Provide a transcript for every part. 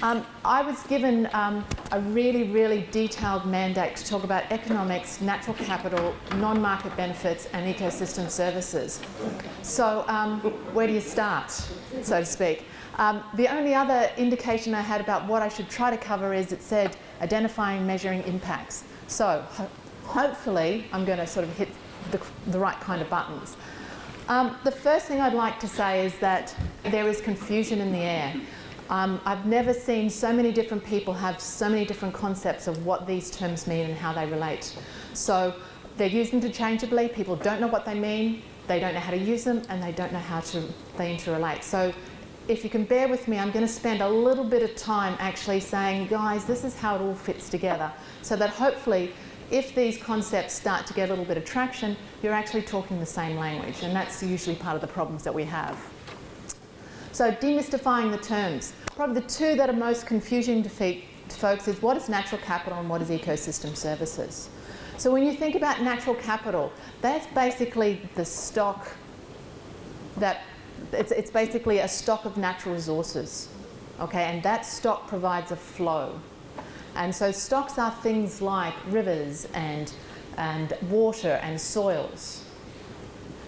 I was given a really detailed mandate to talk about economics, natural capital, non-market benefits and ecosystem services. So where do you start, so to speak? The only other indication I had about what I should try to cover is it said identifying, measuring impacts. So hopefully I'm going to sort of hit the right kind of buttons. The first thing I'd like to say is that there is confusion in the air. I've never seen so many different people have so many different concepts of what these terms mean and how they relate. So they're used interchangeably, people don't know what they mean, they don't know how to use them, and they don't know how they interrelate. So if you can bear with me, I'm going to spend a little bit of time actually saying, guys, this is how it all fits together, so that hopefully if these concepts start to get a little bit of traction, you're actually talking the same language, and that's usually part of the problems that we have. So demystifying the terms. Probably the two that are most confusing to folks is what is natural capital and what is ecosystem services. So when you think about natural capital, that's basically the stock that, it's basically a stock of natural resources, okay, and that stock provides a flow. And so stocks are things like rivers and water and soils.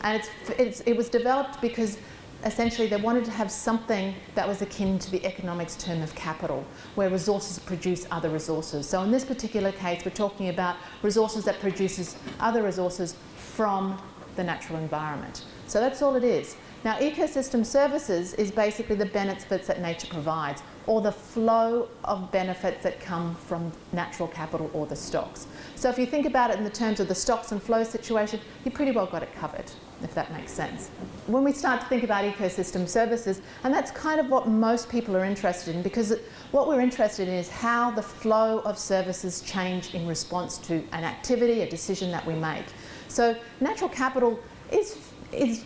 And it was developed because essentially they wanted to have something that was akin to the economics term of capital, where resources produce other resources. So in this particular case, we're talking about resources that produces other resources from the natural environment. So that's all it is. Now, ecosystem services is basically the benefits that nature provides, or the flow of benefits that come from natural capital or the stocks. So if you think about it in the terms of the stocks and flow situation, you pretty well got it covered, if that makes sense. When we start to think about ecosystem services, and that's kind of what most people are interested in, because what we're interested in is how the flow of services change in response to an activity, a decision that we make. So natural capital is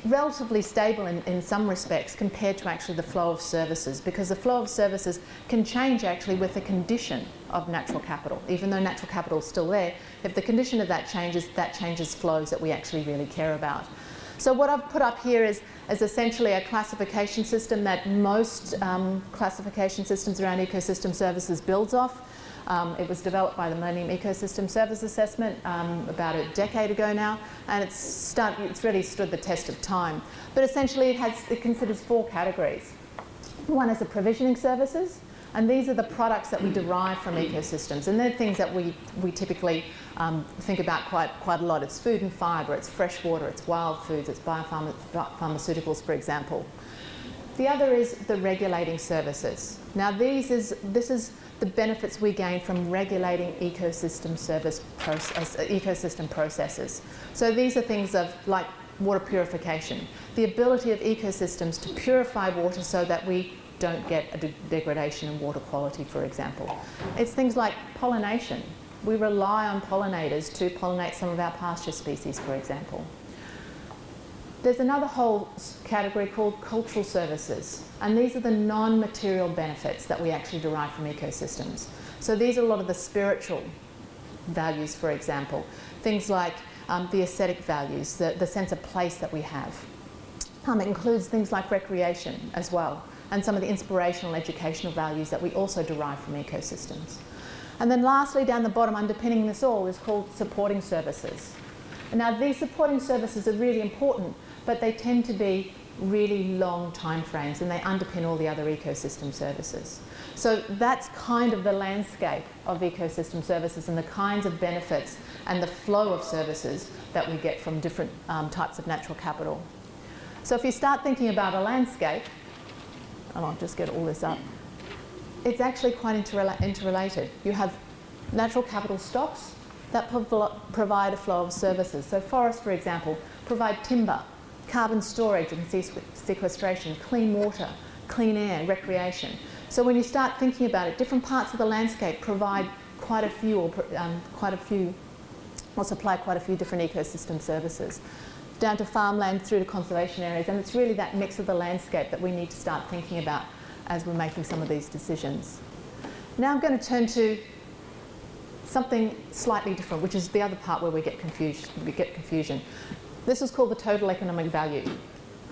relatively stable in some respects compared to actually the flow of services, because the flow of services can change actually with the condition of natural capital. Even though natural capital is still there, if the condition of that changes flows that we actually really care about. So what I've put up here is essentially a classification system that most classification systems around ecosystem services builds off. It was developed by the Millennium Ecosystem Service Assessment about a decade ago now, and it's really stood the test of time. But essentially it considers four categories. One is the provisioning services, and these are the products that we derive from ecosystems, and they're things that we typically think about quite a lot. It's food and fibre, it's fresh water, it's wild foods, it's biopharmaceuticals, for example. The other is the regulating services. Now this is the benefits we gain from regulating ecosystem processes. So these are things like water purification, the ability of ecosystems to purify water so that we don't get a degradation in water quality, for example. It's things like pollination. We rely on pollinators to pollinate some of our pasture species, for example. There's another whole category called cultural services, and these are the non-material benefits that we actually derive from ecosystems. So these are a lot of the spiritual values, for example, things like the aesthetic values, the sense of place that we have. It includes things like recreation as well, and some of the inspirational educational values that we also derive from ecosystems. And then lastly, down the bottom, underpinning this all, is called supporting services. And now these supporting services are really important, but they tend to be really long time frames, and they underpin all the other ecosystem services. So that's kind of the landscape of ecosystem services and the kinds of benefits and the flow of services that we get from different types of natural capital. So if you start thinking about a landscape, and I'll just get all this up, it's actually quite interrelated. You have natural capital stocks that provide a flow of services. So forests, for example, provide timber, carbon storage and sequestration, clean water, clean air, recreation. So when you start thinking about it, different parts of the landscape provide quite a few, or supply quite a few different ecosystem services, down to farmland through to conservation areas, and it's really that mix of the landscape that we need to start thinking about as we're making some of these decisions. Now I'm going to turn to something slightly different, which is the other part where we get confusion. This is called the total economic value.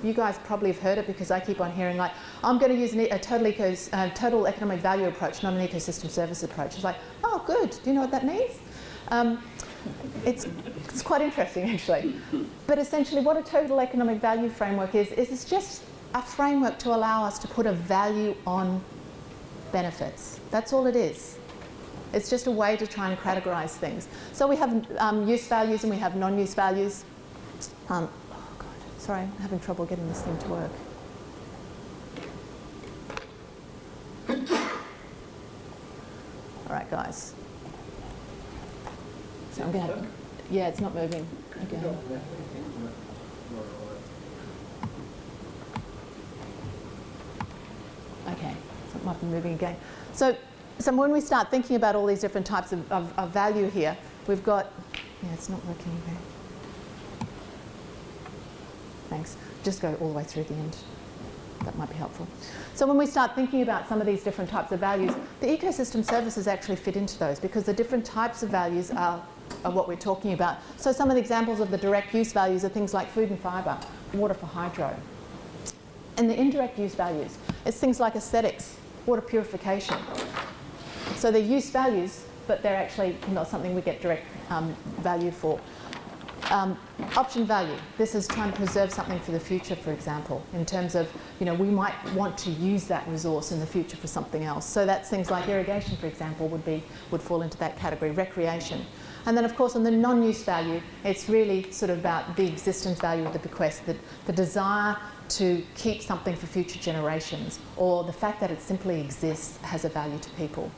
you guys probably have heard it because I keep on hearing like, I'm going to use a total economic value approach, not an ecosystem service approach. It's like, oh, good. Do you know what that means? It's quite interesting, actually. But essentially, what a total economic value framework is it's just a framework to allow us to put a value on benefits. That's all it is. It's just a way to try and categorize things. So we have use values and we have non-use values. Oh God, sorry, I'm having trouble getting this thing to work. All right, guys. So I'm going to have, yeah, it's not moving again. Okay, so it might be moving again. So when we start thinking about all these different types of value here, we've got, yeah, it's not working again. Thanks. Just go all the way through the end. That might be helpful. So when we start thinking about some of these different types of values, the ecosystem services actually fit into those because the different types of values are what we're talking about. So some of the examples of the direct use values are things like food and fibre, water for hydro. And the indirect use values, it's things like aesthetics, water purification. So they're use values, but they're actually not something we get direct value for. Option value. This is trying to preserve something for the future, for example, in terms of, you know, we might want to use that resource in the future for something else. So that's things like irrigation, for example, would fall into that category. Recreation. And then, of course, on the non-use value, it's really sort of about the existence value of the bequest, the desire to keep something for future generations, or the fact that it simply exists has a value to people.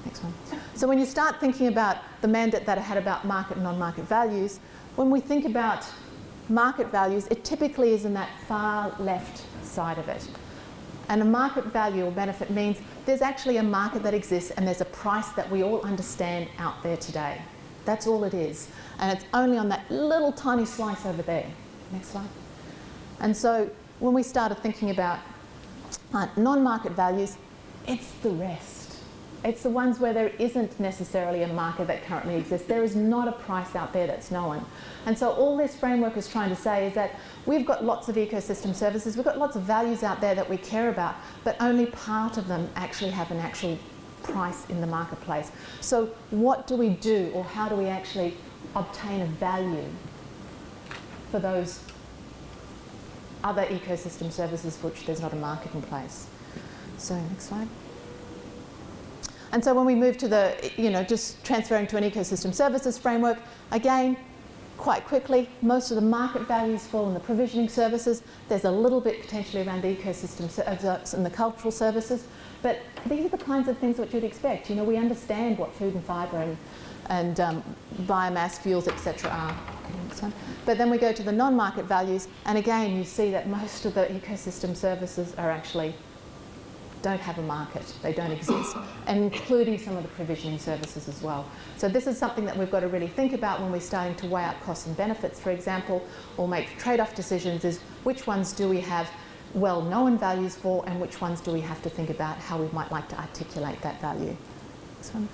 Next one. So when you start thinking about the mandate that I had about market and non-market values, when we think about market values, it typically is in that far left side of it. And a market value or benefit means there's actually a market that exists and there's a price that we all understand out there today. That's all it is. And it's only on that little tiny slice over there. Next slide. And so when we started thinking about non-market values, it's the rest. It's the ones where there isn't necessarily a market that currently exists. There is not a price out there that's known. And so all this framework is trying to say is that we've got lots of ecosystem services, we've got lots of values out there that we care about, but only part of them actually have an actual price in the marketplace. So what do we do, or how do we actually obtain a value for those other ecosystem services for which there's not a market in place? So next slide. And so when we move to the, you know, just transferring to an ecosystem services framework, again, quite quickly, most of the market values fall in the provisioning services. There's a little bit potentially around the ecosystem and the cultural services, but these are the kinds of things that you'd expect. You know, we understand what food and fibre and biomass, fuels, etc. are. But then we go to the non-market values, and again, you see that most of the ecosystem services are actually don't have a market, they don't exist, and including some of the provisioning services as well. So this is something that we've got to really think about when we're starting to weigh out costs and benefits, for example, or make trade-off decisions, is which ones do we have well-known values for, and which ones do we have to think about how we might like to articulate that value. This one.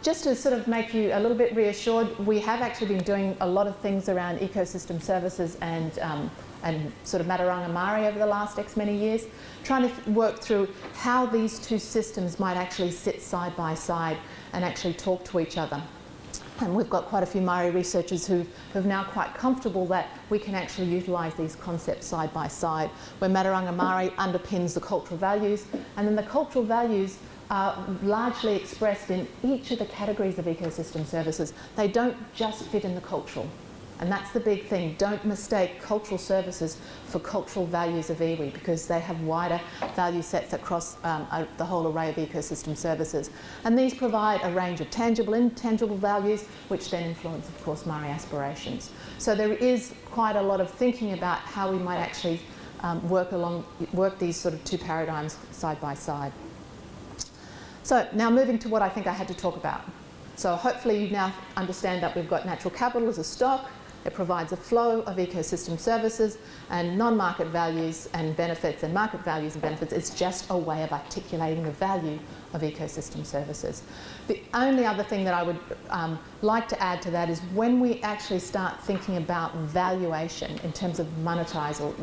Just to sort of make you a little bit reassured, we have actually been doing a lot of things around ecosystem services and sort of Mataranga Mari over the last X many years, trying to work through how these two systems might actually sit side by side and actually talk to each other. And we've got quite a few Mari researchers who are now quite comfortable that we can actually utilise these concepts side by side, where Mataranga Mari underpins the cultural values, and then the cultural values are largely expressed in each of the categories of ecosystem services. They don't just fit in the cultural. And that's the big thing. Don't mistake cultural services for cultural values of iwi, because they have wider value sets across the whole array of ecosystem services. And these provide a range of tangible and intangible values, which then influence, of course, Mari aspirations. So there is quite a lot of thinking about how we might actually work these sort of two paradigms side by side. So now moving to what I think I had to talk about. So hopefully you now understand that we've got natural capital as a stock, It provides a flow of ecosystem services, and non-market values and benefits and market values and benefits is just a way of articulating the value of ecosystem services. The only other thing that I would like to add to that is when we actually start thinking about valuation in terms of monetized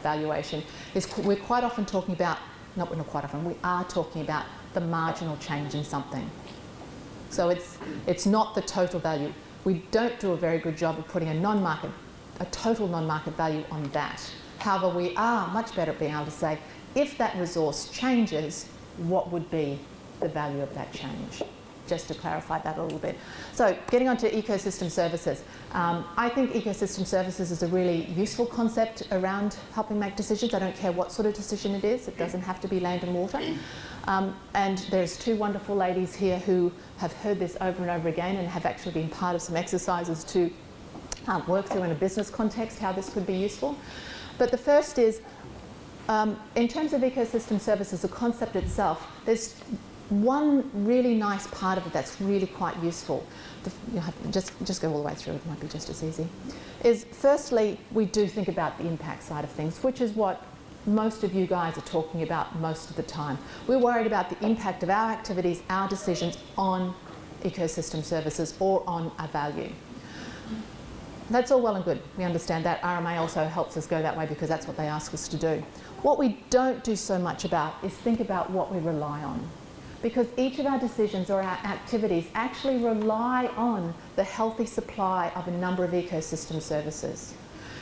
valuation, we're quite often talking about, not quite often, we are talking about the marginal change in something. So it's not the total value. We don't do a very good job of putting a total non-market value on that. However, we are much better at being able to say, if that resource changes, what would be the value of that change? Just to clarify that a little bit. So getting onto ecosystem services. I think ecosystem services is a really useful concept around helping make decisions. I don't care what sort of decision it is. It doesn't have to be land and water. And there's two wonderful ladies here who have heard this over and over again and have actually been part of some exercises to work through in a business context how this could be useful. But the first is, in terms of ecosystem services, the concept itself, there's one really nice part of it that's really quite useful. You'll have to just go all the way through, it might be just as easy. Is firstly, we do think about the impact side of things, which is what most of you guys are talking about most of the time. We're worried about the impact of our activities, our decisions on ecosystem services or on a value. That's all well and good. We understand that. RMA also helps us go that way because that's what they ask us to do. What we don't do so much about is think about what we rely on. Because each of our decisions or our activities actually rely on the healthy supply of a number of ecosystem services.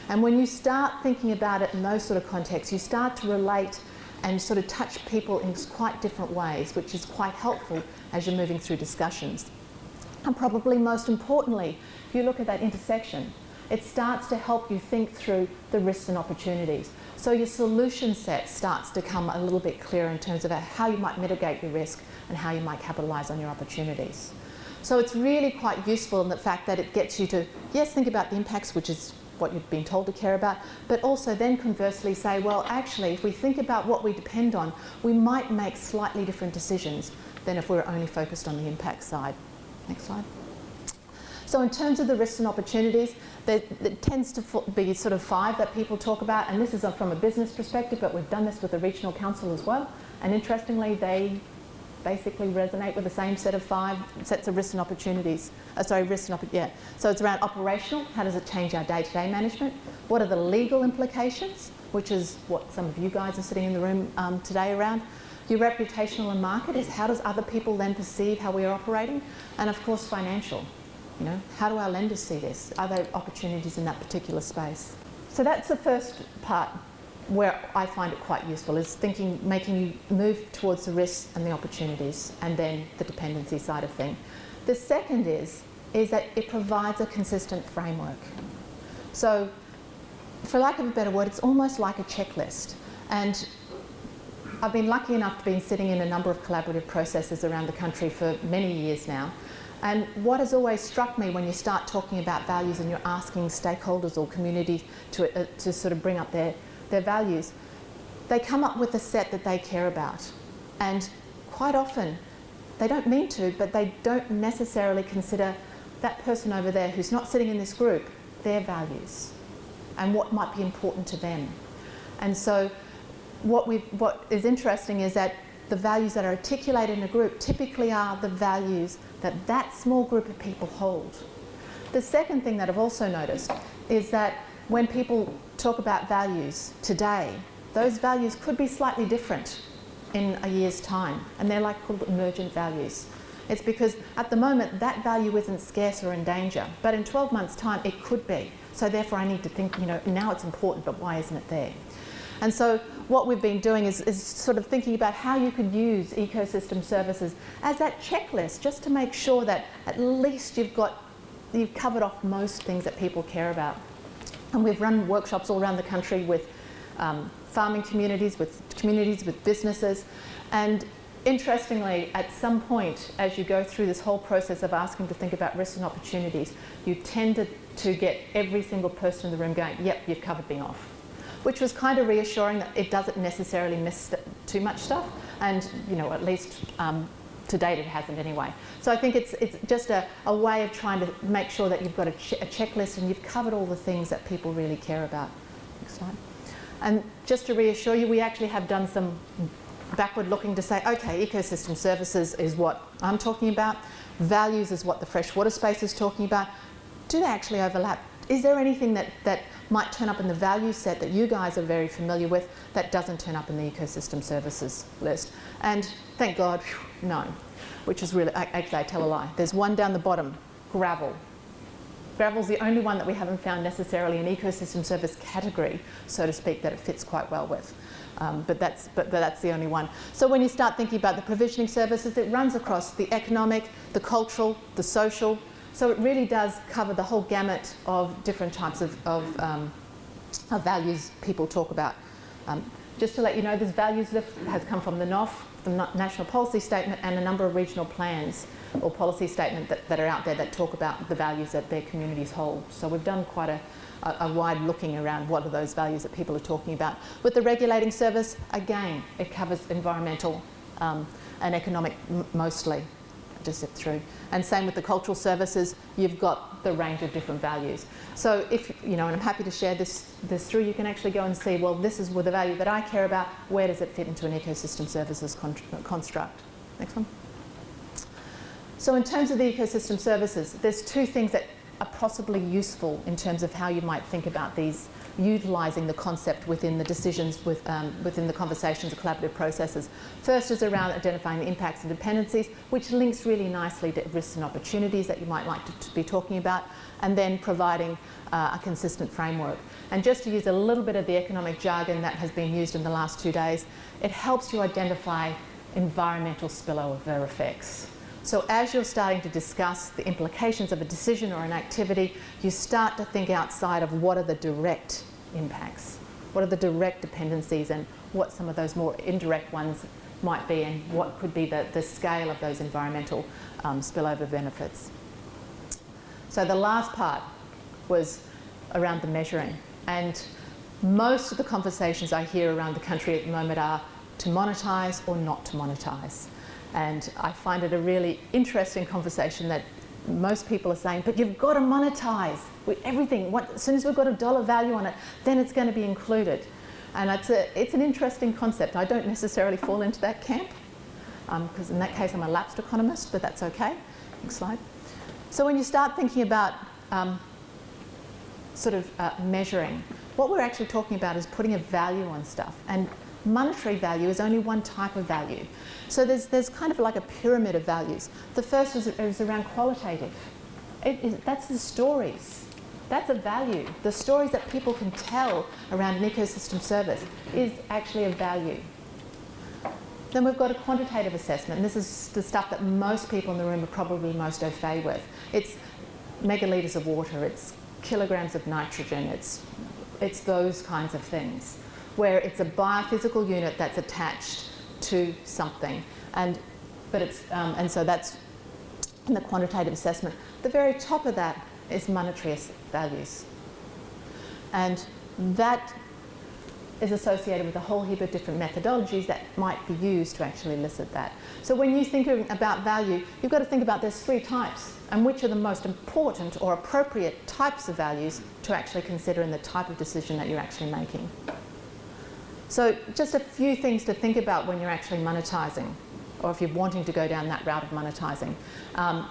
And when you start thinking about it in those sort of contexts, you start to relate and sort of touch people in quite different ways, which is quite helpful as you're moving through discussions. And probably most importantly, if you look at that intersection, it starts to help you think through the risks and opportunities. So your solution set starts to come a little bit clearer in terms of how you might mitigate your risk and how you might capitalise on your opportunities. So it's really quite useful in the fact that it gets you to, yes, think about the impacts, which is what you've been told to care about, but also then conversely say, well, actually, if we think about what we depend on, we might make slightly different decisions than if we're only focused on the impact side. Next slide. So in terms of the risks and opportunities, there tends to be sort of 5 that people talk about, and this is from a business perspective, but we've done this with the regional council as well, and interestingly, they basically resonate with the same set of 5 sets of risks and opportunities. So it's around operational, how does it change our day-to-day management? What are the legal implications, which is what some of you guys are sitting in the room today around. Your reputational and market is how does other people then perceive how we are operating? And of course financial. You know, how do our lenders see this? Are there opportunities in that particular space? So that's the first part where I find it quite useful, is thinking, making you move towards the risks and the opportunities and then the dependency side of thing. The second is that it provides a consistent framework. So for lack of a better word, it's almost like a checklist. And I've been lucky enough to be sitting in a number of collaborative processes around the country for many years now. And what has always struck me when you start talking about values and you're asking stakeholders or community to sort of bring up their values, they come up with a set that they care about. And quite often, they don't mean to, but they don't necessarily consider that person over there who's not sitting in this group, their values and what might be important to them. And so what is interesting is that the values that are articulated in a group typically are the values that that small group of people hold. The second thing that I've also noticed is that when people talk about values today, those values could be slightly different in a year's time, and they're called emergent values. It's because at the moment that value isn't scarce or in danger, but in 12 months' time it could be. So therefore I need to think, you know, now it's important, but why isn't it there? And so what we've been doing is sort of thinking about how you could use ecosystem services as that checklist, just to make sure that at least you've covered off most things that people care about. And we've run workshops all around the country with farming communities, with businesses. And interestingly, at some point, as you go through this whole process of asking to think about risks and opportunities, you tend to get every single person in the room going, yep, you've covered me off. Which was kind of reassuring that it doesn't necessarily miss too much stuff. And, you know, at least to date it hasn't anyway. So I think it's just a way of trying to make sure that you've got a checklist and you've covered all the things that people really care about. Next slide. And just to reassure you, we actually have done some backward looking to say, okay, ecosystem services is what I'm talking about. Values is what the freshwater space is talking about. Do they actually overlap? Is there anything that might turn up in the value set that you guys are very familiar with that doesn't turn up in the ecosystem services list? And thank God, no, which is really, actually I tell a lie. There's one down the bottom, gravel. Gravel's the only one that we haven't found necessarily an ecosystem service category, so to speak, that it fits quite well with. But that's the only one. So when you start thinking about the provisioning services, it runs across the economic, the cultural, the social. So it really does cover the whole gamut of different types of values people talk about. Just to let you know, this values lift has come from the NOF, the National Policy Statement, and a number of regional plans or policy statements that are out there that talk about the values that their communities hold. So we've done quite a wide looking around what are those values that people are talking about. With the regulating service, again, it covers environmental and economic mostly. Just zip through. And same with the cultural services, you've got the range of different values. So if, you know, and I'm happy to share this through, you can actually go and see, well, this is the value that I care about, where does it fit into an ecosystem services construct? Next one. So in terms of the ecosystem services, there's two things that are possibly useful in terms of how you might think about these, utilising the concept within the decisions, within the conversations, the collaborative processes. First is around identifying the impacts and dependencies, which links really nicely to risks and opportunities that you might like to be talking about, and then providing a consistent framework. And just to use a little bit of the economic jargon that has been used in the last 2 days, it helps you identify environmental spillover effects. So as you're starting to discuss the implications of a decision or an activity, you start to think outside of what are the direct impacts, what are the direct dependencies, and what some of those more indirect ones might be, and what could be the scale of those environmental spillover benefits. So the last part was around the measuring, and most of the conversations I hear around the country at the moment are to monetise or not to monetise. And I find it a really interesting conversation that most people are saying, but you've got to monetise with everything. As soon as we've got a dollar value on it, then it's going to be included. And it's an interesting concept. I don't necessarily fall into that camp, because in that case I'm a lapsed economist, but that's okay. Next slide. So when you start thinking about measuring, what we're actually talking about is putting a value on stuff. And monetary value is only one type of value. So there's kind of like a pyramid of values. The first is around qualitative. That's the stories. That's a value. The stories that people can tell around an ecosystem service is actually a value. Then we've got a quantitative assessment, and this is the stuff that most people in the room are probably most au fait with. It's megalitres of water, it's kilograms of nitrogen, it's those kinds of things, where it's a biophysical unit that's attached to something, and so that's in the quantitative assessment. The very top of that is monetary values, and that is associated with a whole heap of different methodologies that might be used to actually elicit that. So when you think about value, you've got to think about there's 3 types, and which are the most important or appropriate types of values to actually consider in the type of decision that you're actually making. So just a few things to think about when you're actually monetising, or if you're wanting to go down that route of monetising.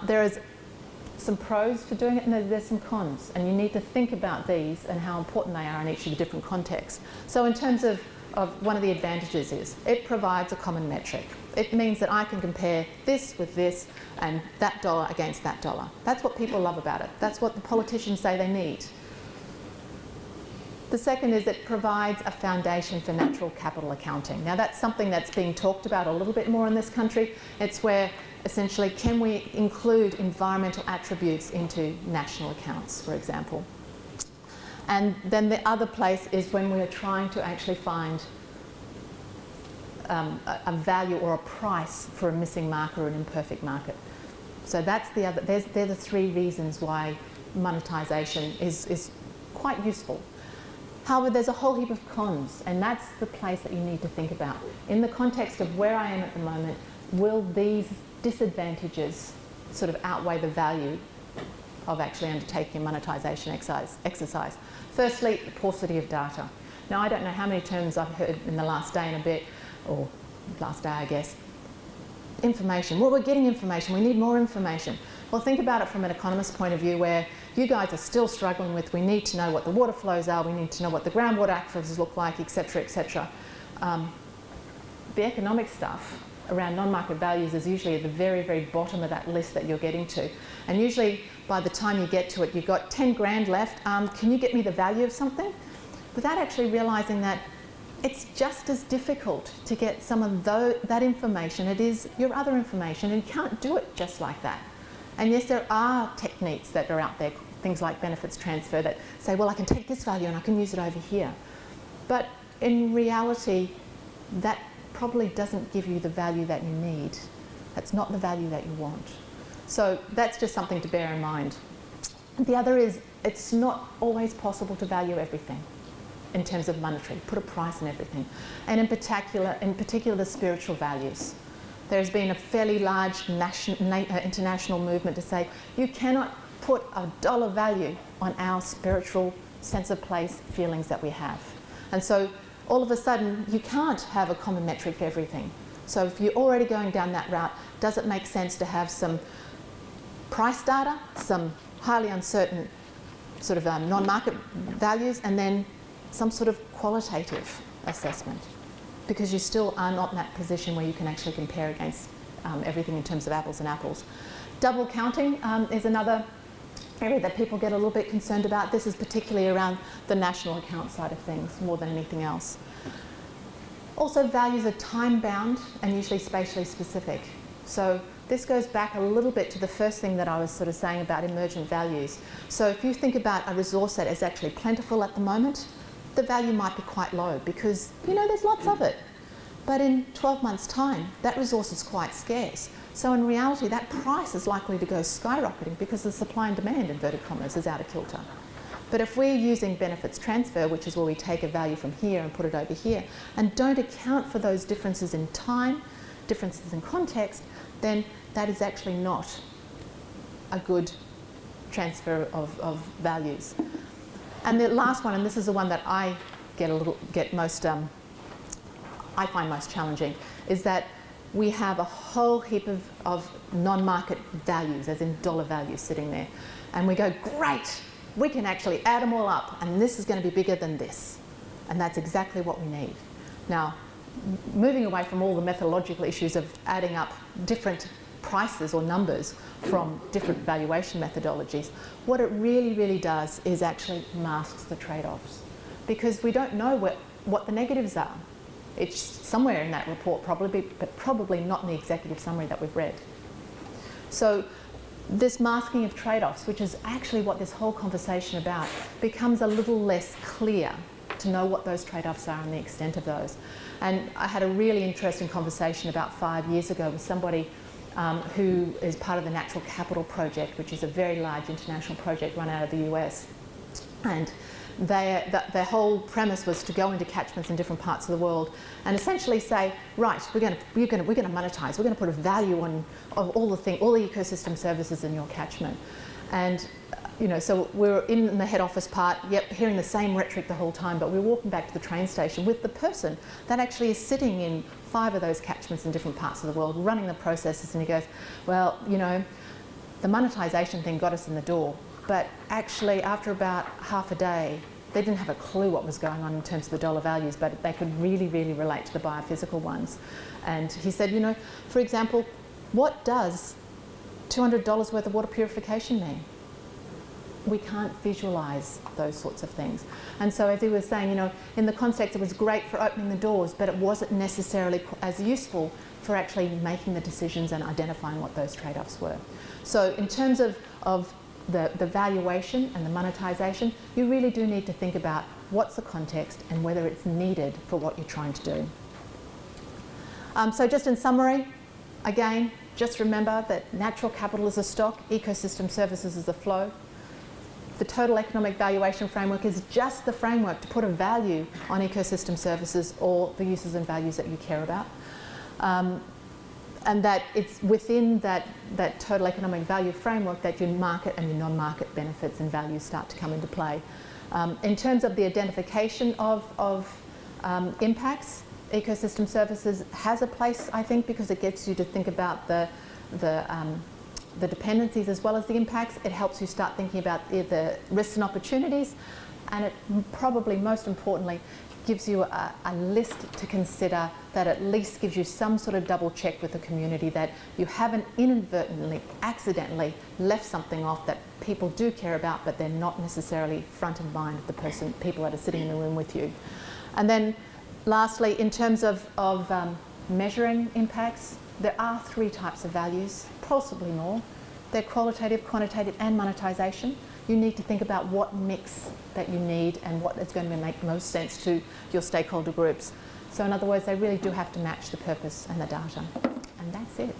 There is some pros for doing it, and there's some cons, and you need to think about these and how important they are in each of the different contexts. So in terms of one of the advantages is it provides a common metric. It means that I can compare this with this and that dollar against that dollar. That's what people love about it. That's what the politicians say they need. The second is it provides a foundation for natural capital accounting. Now that's something that's being talked about a little bit more in this country. It's where essentially can we include environmental attributes into national accounts, for example. And then the other place is when we're trying to actually find a value or a price for a missing market or an imperfect market. So that's the other, they're the 3 reasons why monetisation is quite useful. However, there's a whole heap of cons, and that's the place that you need to think about. In the context of where I am at the moment, will these disadvantages sort of outweigh the value of actually undertaking a monetisation exercise. Firstly, paucity of data. Now, I don't know how many terms I've heard in the last day and a bit, or last day, I guess. Information. Well, we're getting information. We need more information. Well, think about it from an economist's point of view, where you guys are still struggling with, we need to know what the water flows are, we need to know what the groundwater aquifers look like, etc., etc. The economic stuff around non-market values is usually at the very, very bottom of that list that you're getting to. And usually by the time you get to it, you've got 10 grand left. Can you get me the value of something? Without actually realising that it's just as difficult to get some of that information. It is your other information, and you can't do it just like that. And yes, there are techniques that are out there, things like benefits transfer, that say, well, I can take this value and I can use it over here. But in reality, that probably doesn't give you the value that you need. That's not the value that you want. So that's just something to bear in mind. The other is, it's not always possible to value everything in terms of monetary, put a price on everything. And in particular the spiritual values. There's been a fairly large international movement to say, you cannot put a dollar value on our spiritual sense of place feelings that we have. And so all of a sudden, you can't have a common metric for everything. So if you're already going down that route, does it make sense to have some price data, some highly uncertain sort of non-market values, and then some sort of qualitative assessment? Because you still are not in that position where you can actually compare against everything in terms of apples and apples. Double counting is another area that people get a little bit concerned about. This is particularly around the national account side of things more than anything else. Also, values are time-bound and usually spatially specific. So this goes back a little bit to the first thing that I was sort of saying about emergent values. So if you think about a resource that is actually plentiful at the moment, the value might be quite low because, you know, there's lots of it. But in 12 months' time, that resource is quite scarce. So in reality, that price is likely to go skyrocketing because the supply and demand, inverted commas, is out of kilter. But if we're using benefits transfer, which is where we take a value from here and put it over here, and don't account for those differences in time, differences in context, then that is actually not a good transfer of values. And the last one, and this is the one that I I find most challenging, is that we have a whole heap of non-market values, as in dollar values, sitting there. And we go, great, we can actually add them all up, and this is going to be bigger than this. And that's exactly what we need. Now, moving away from all the methodological issues of adding up different prices or numbers from different valuation methodologies, what it really, really does is actually masks the trade-offs. Because we don't know what the negatives are. It's somewhere in that report probably, but probably not in the executive summary that we've read. So this masking of trade-offs, which is actually what this whole conversation about, becomes a little less clear to know what those trade-offs are and the extent of those. And I had a really interesting conversation about 5 years ago with somebody who is part of the Natural Capital Project, which is a very large international project run out of the US. And their whole premise was to go into catchments in different parts of the world and essentially say, right, we're going to monetize, we're going to put a value on all the ecosystem services in your catchment. And you know, so we were in the head office part, yep, hearing the same rhetoric the whole time, but we were walking back to the train station with the person that actually is sitting in 5 of those catchments in different parts of the world, running the processes, and he goes, well, you know, the monetization thing got us in the door, but actually after about half a day, they didn't have a clue what was going on in terms of the dollar values, but they could really, really relate to the biophysical ones. And he said, you know, for example, what does $200 worth of water purification mean? We can't visualise those sorts of things. And so as he was saying, you know, in the context it was great for opening the doors, but it wasn't necessarily as useful for actually making the decisions and identifying what those trade-offs were. So in terms of the valuation and the monetisation, you really do need to think about what's the context and whether it's needed for what you're trying to do. So just in summary, again, just remember that natural capital is a stock, ecosystem services is a flow. The total economic valuation framework is just the framework to put a value on ecosystem services or the uses and values that you care about. and that it's within that total economic value framework that your market and your non-market benefits and values start to come into play. In terms of the identification of impacts, ecosystem services has a place, I think, because it gets you to think about the dependencies as well as the impacts. It helps you start thinking about the risks and opportunities, and it probably most importantly gives you a list to consider that at least gives you some sort of double check with the community that you haven't inadvertently, accidentally left something off that people do care about, but they're not necessarily front of mind of the people that are sitting in the room with you. And then lastly, in terms of measuring impacts, there are 3 types of values, possibly more. They're qualitative, quantitative, and monetisation. You need to think about what mix that you need and what is going to make most sense to your stakeholder groups. So in other words, they really do have to match the purpose and the data. And that's it.